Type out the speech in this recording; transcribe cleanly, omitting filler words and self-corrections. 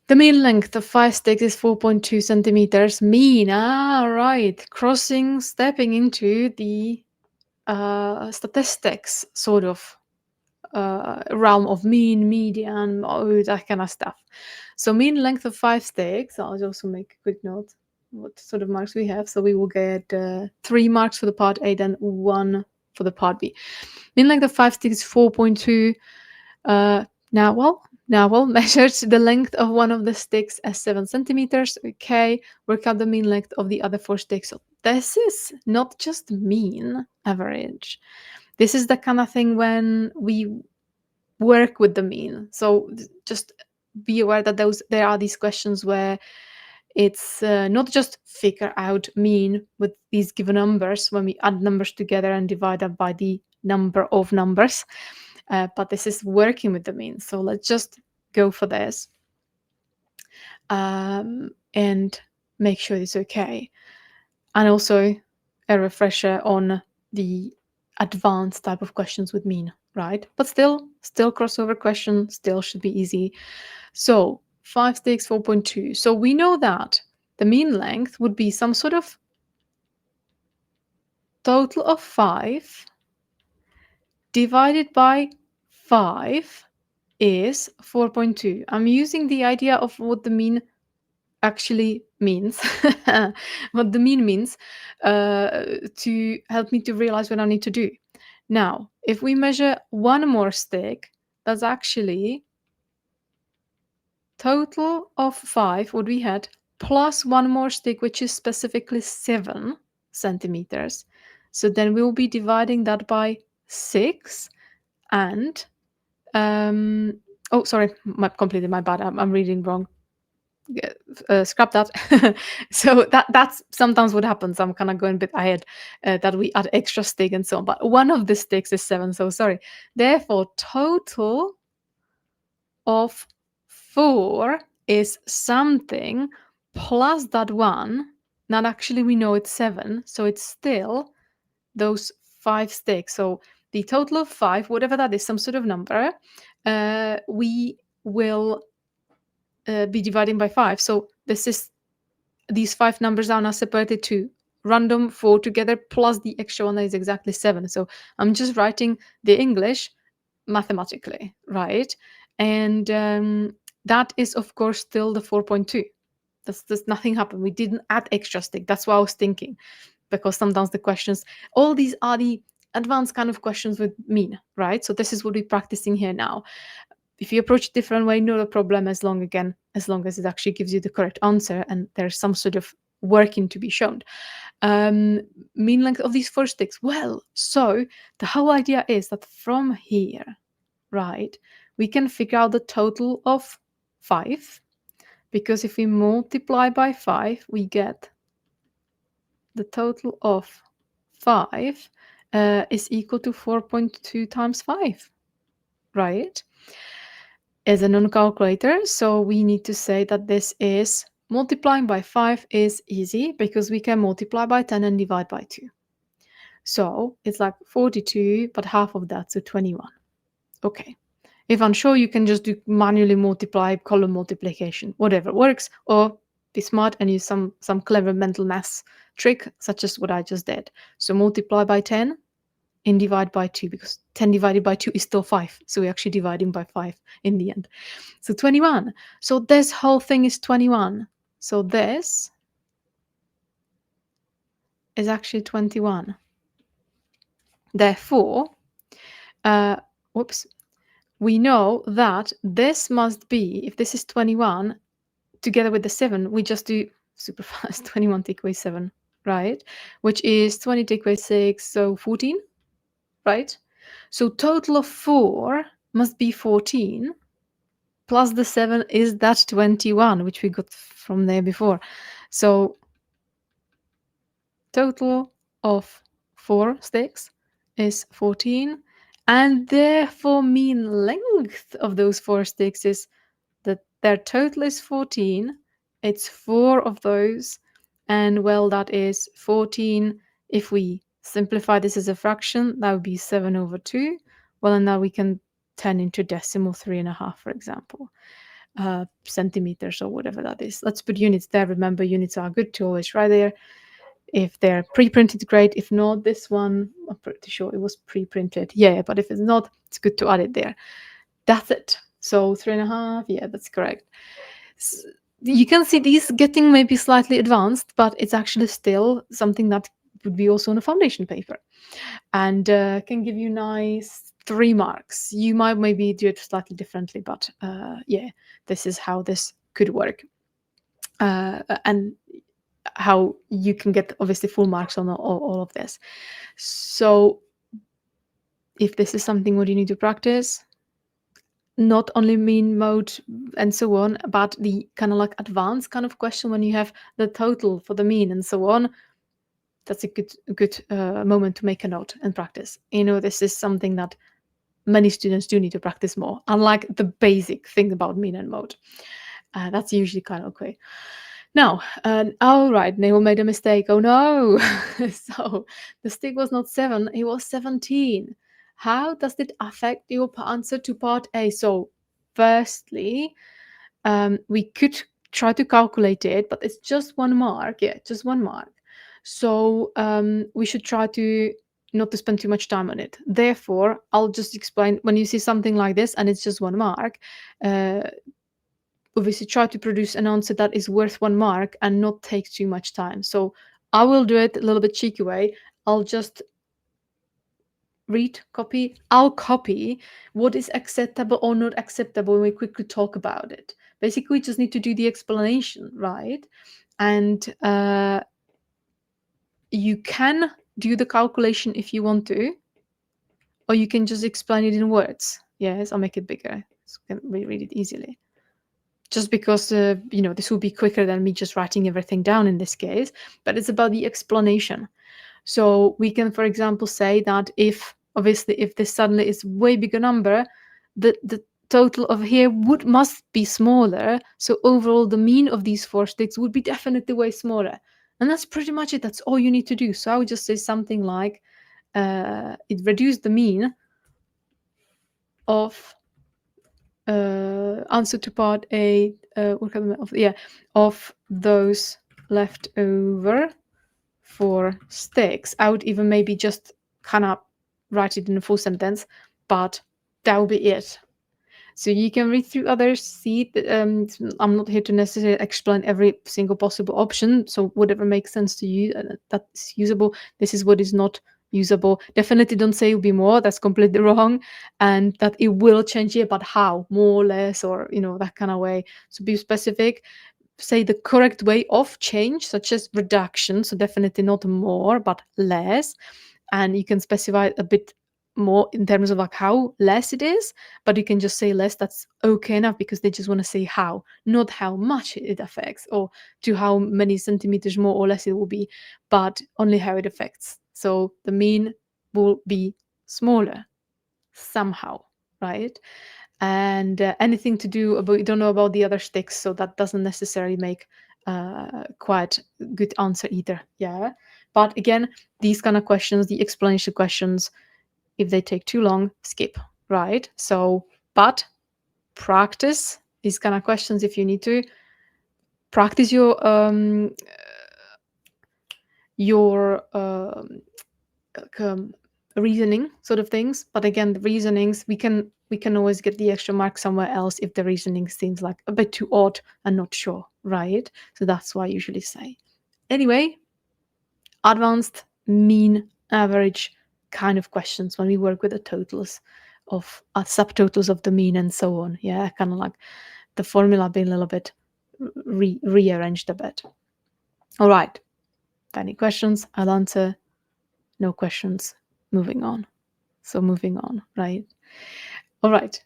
The mean length of 5 sticks is 4.2 centimeters. Mean, right. Stepping into the statistics sort of realm of mean, median, that kind of stuff. So mean length of 5 sticks, I'll also make a quick note what sort of marks we have. So we will get 3 marks for the part A, then 1 for the part B. Mean length of 5 sticks is 4.2. Now, measured the length of one of the sticks as 7 centimeters. Okay, work out the mean length of the other 4 sticks. So this is not just mean average. This is the kind of thing when we work with the mean. So just be aware that there are these questions where it's not just figure out mean with these given numbers when we add numbers together and divide that by the number of numbers, but this is working with the mean. So let's just go for this and make sure it's okay. And also a refresher on the advanced type of questions with mean, right? But still crossover question, still should be easy. So 5 sticks, 4.2. So we know that the mean length would be some sort of total of 5 divided by 5 is 4.2. I'm using the idea of what the mean actually means, what the mean means, to help me to realize what I need to do. Now, if we measure one more stick, that's actually total of 5, what we had, plus one more stick, which is specifically 7 centimeters. So then we will be dividing that by 6 and oh, sorry, completely my bad. I'm reading wrong. Scrap that. So that's sometimes what happens. I'm kind of going a bit ahead, that we add extra stick and so on. But one of the sticks is 7, so sorry. Therefore, total of 4 is something plus that 1. Now, actually, we know it's 7, so it's still those 5 sticks. So the total of 5, whatever that is, some sort of number, we will be dividing by 5. So these 5 numbers are now separated to random 4 together plus the extra one that is exactly 7. So I'm just writing the English mathematically, right? And that is, of course, still the 4.2. There's nothing happened. We didn't add extra stick. That's what I was thinking, because sometimes the questions, all these are the advanced kind of questions with mean, right? So this is what we're practicing here now. If you approach a different way, not a problem, as long as it actually gives you the correct answer and there's some sort of working to be shown. Mean length of these 4 sticks. Well, so the whole idea is that from here, right, we can figure out the total of 5, because if we multiply by 5, we get the total of 5 is equal to 4.2 times 5, right? As a non-calculator, so we need to say that this is multiplying by 5 is easy because we can multiply by 10 and divide by 2. So it's like 42, but half of that, so 21. Okay. If unsure, you can just do manually multiply, column multiplication, whatever works, or be smart and use some clever mental maths trick, such as what I just did. So multiply by 10 and divide by 2, because 10 divided by 2 is still 5. So we're actually dividing by 5 in the end. So 21. So this whole thing is 21. So this is actually 21. Therefore, we know that this must be, if this is 21, together with the 7, we just do super fast, 21 take away 7, right? Which is 20 take away 6, so 14, right? So total of 4 must be 14, plus the 7 is that 21, which we got from there before. So total of 4 sticks is 14, and therefore mean length of those 4 sticks is that their total is 14. It's 4 of those, and well, that is 14. If we simplify this as a fraction, that would be 7/2. Well, and now we can turn into decimal 3.5, for example. centimeters or whatever that is. Let's put units there. Remember, units are good to always write there. If they're pre-printed, great. If not, this one, I'm pretty sure it was pre-printed. Yeah, but if it's not, it's good to add it there. That's it. So 3.5, yeah, that's correct. You can see these getting maybe slightly advanced, but it's actually still something that would be also on a foundation paper, and can give you nice 3 marks. You might maybe do it slightly differently, but yeah, this is how this could work, and how you can get obviously full marks on all of this. So if this is something what you need to practice, not only mean, mode, and so on, but the kind of like advanced kind of question when you have the total for the mean and so on, that's a good moment to make a note and practice. This is something that many students do need to practice more, unlike the basic thing about mean and mode. That's usually kind of okay. Now, all right, Neil made a mistake. Oh no! So the stick was not 7, it was 17. How does it affect your answer to part A? So, firstly, we could try to calculate it, but it's just 1 mark. Yeah, just 1 mark. So we should try to not to spend too much time on it. Therefore, I'll just explain when you see something like this and it's just 1 mark. Obviously, try to produce an answer that is worth 1 mark and not take too much time. So I will do it a little bit cheeky way. I'll just I'll copy what is acceptable or not acceptable and we quickly talk about it. Basically, we just need to do the explanation, right? And you can do the calculation if you want to, or you can just explain it in words. Yes, I'll make it bigger so you can read it easily. Just because, this will be quicker than me just writing everything down in this case, but it's about the explanation. So we can, for example, say that if this suddenly is way bigger number, the total of here must be smaller. So overall, the mean of these 4 sticks would be definitely way smaller. And that's pretty much it. That's all you need to do. So I would just say something like, it reduced the mean of answer to part A, of those left over 4 sticks. I would even maybe just kind of write it in a full sentence, but that will be it. So you can read through others, see. I'm not here to necessarily explain every single possible option. So whatever makes sense to you, that's usable. This is what is not usable. Definitely don't say it will be more. That's completely wrong. And that it will change it, but how? More or less, or that kind of way. So be specific. Say the correct way of change, such as reduction. So definitely not more, but less. And you can specify a bit more in terms of like how less it is, but you can just say less. That's okay enough because they just want to say how, not how much it affects or to how many centimeters more or less it will be, but only how it affects. So the mean will be smaller somehow, right? And anything to do about, you don't know about the other sticks, so that doesn't necessarily make quite good answer either. Yeah, but again, these kind of questions, the explanation questions, if they take too long, skip, right? So, but practice these kind of questions if you need to. Practice your reasoning sort of things. But again, the reasonings, we can always get the extra mark somewhere else if the reasoning seems like a bit too odd and not sure, right? So that's why I usually say. Anyway, advanced, mean, average kind of questions when we work with the totals of subtotals of the mean and so on. Yeah, kind of like the formula being a little bit rearranged a bit. All right. Any questions? I'll answer. No questions. Moving on. So moving on, right? All right.